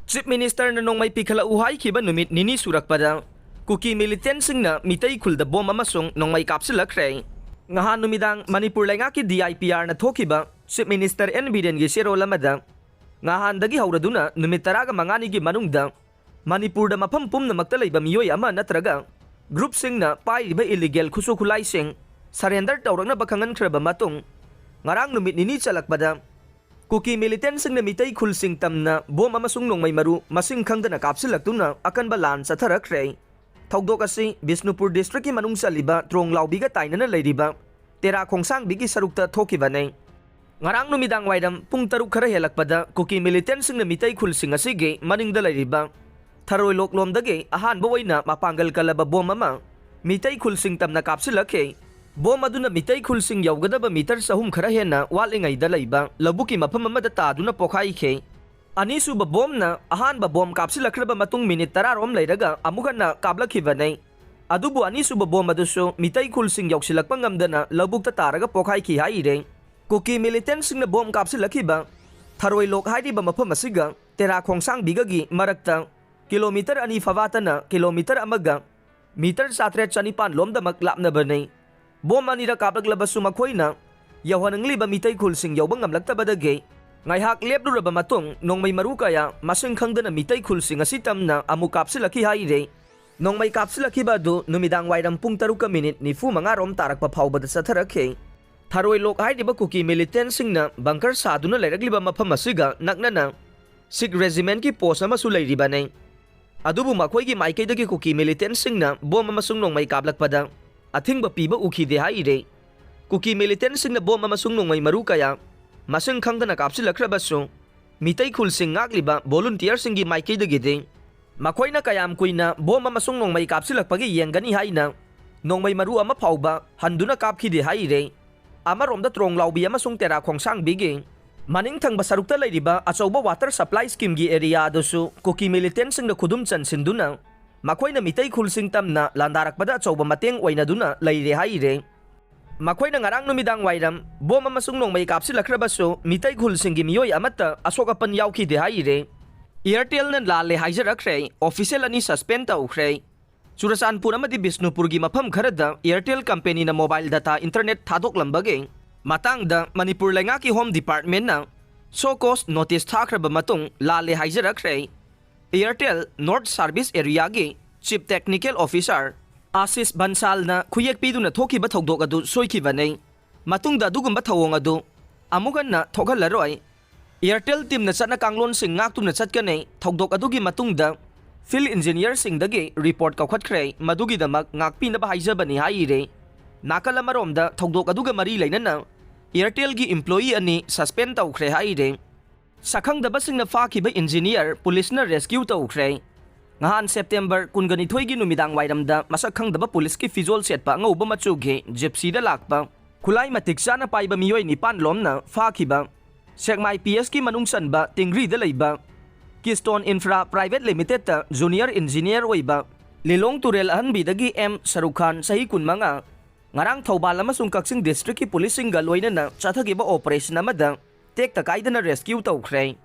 Chief Minister na nong may pikhalauhay kiba numit nini surakpada kuki militantsing na mitay khulda bom amasung nong may kapsilakre ngahan numidang Manipur lai nga ki DIPR na thokiba Chief Minister N Biren gi sero lamada ngahan dagi hauraduna numit taraga mangani gi manungda Manipur da mapampum na magtalayba miyoy ama natraga group sing na paiba illegal khusukulay sing surrender tawrang na bakangan kraba matong ngarang numit nini chalakbada kuki militantsing na mitay khulsing tam na bom amasung nong may maru masing khangda na kapsilaktu na akan balan sa tharakre thogdo kasi Bisnupur district ki manung saliba trong laubiga taina na layriba tera khongsang bigi sarukta thokiba nei ngarang numidang waidam pung taruk khara helakpada kuki militantsing na mitay khulsing asige maningda layriba tharoi loklomdage ahan bawaina mapanggal kalaba bom ama mitay khulsing tam na kapsilakhe bom aduna mitay khulsing yawgadaba meter sahum khara hena walingay dalayba labuki mapam amada taduna pokhai khe ani suba bom na ahan ba bom kapsilakraba matung minute tararom layraga amukan na kablakhiba nei adubu ani suba bom aduso mitay khulsing yawsilakpa ngamdana labukta taraga pokhai khi haire kuki militantsing na bom kapsilakhiba tharoi lok hairiba mapam asiga tera khongsang bigagi marakta kilometer ani fawata na kilometer amaga meter satre chanipan lomda maklapna banei bom anira kapaglabas sumakhoy na yawanang liba mitay khulsing yawbang ngamlagtabadage ngayhak lepluraba matong nong may maru kaya masing khangda na mitay khulsing asitam na amu kapsilaki haire nong may kapsilaki ba do numidang wairam pung taruka minute ni fu mga rom tarak papawbada sa tarakhe tharoi lok hai diba kuki militantsing na bangkar saduna layragliba mapamasiga naknana Sikh regiment ki post ama sulay riba nei adubu makhoy gi maikaydagi kuki militantsing na bom amasung nong may kablakpada ating ba piba ukhide haire kuki militantsing na bom amasung nong may maru kaya masing khangda na kapsilakrabaso mitay khulsing ngagliba volunteer singi maikaydagide makhoy na kayam kuina bom amasung nong may kapsilakpagi yengani haina nong may maru ama phauba handuna kapkhide haire amaromda trong laubi amasung tera khongsang bigi maning thang basarukta layriba achauba water supply scheme gi area adosu kuki militantsing na khudum chan sinduna makhoy na mitay khulsing tam na landarakpada achauba mateng oina duna layre haire makhoy na ngarang numidang wairam bom amasung nong may kapsilakrabaso mitay khulsing gi miyoy amata asokapan yawkhide haire Airtel na lale haijarakre official ani suspend tawkhre Churasanpur amadi Bisnupur gi mafam kharada Airtel company na mobile data internet thadoklambage matangda Manipur lai nga ki home department na so cost notice thakraba matung lale haijarakre Airtel North Service Area gi Chief Technical Officer Asis Bansal na khuyek pidu na thoki ba thogdok adu soikiba nei matungda dugumba thawong adu amugan na thogalaroi Airtel team na chana kanglon sing ngaktu na chatka nei thogdok adu gi matungda field engineer sing dagi report kawkhatkre madugi damak ngakpi na ba haijaba ni haire nakalamarom thogdok adu ga mari lainana Airtel gi employee ani suspend tawkhre haire sakhang da basing na fakiba engineer police na rescue tawkhre ngahan September kungani thoigi numidang wairamda masakhang daba police ki fizol setpa ngauba machuge gypsy da lakpa khulai matik sana paiba miyoy ni panlom na fakiba sekmai PS ki manungsan ba tingri da leiba Keystone Infra Private Limited ta junior engineer oiba Lilong Turel Hanbi dagi M Sarukhan sahi kunmanga ngarang Thobal amasung Kaksing district ki police singal oina na chathagiba operation amada tek takai na rescue tawkhre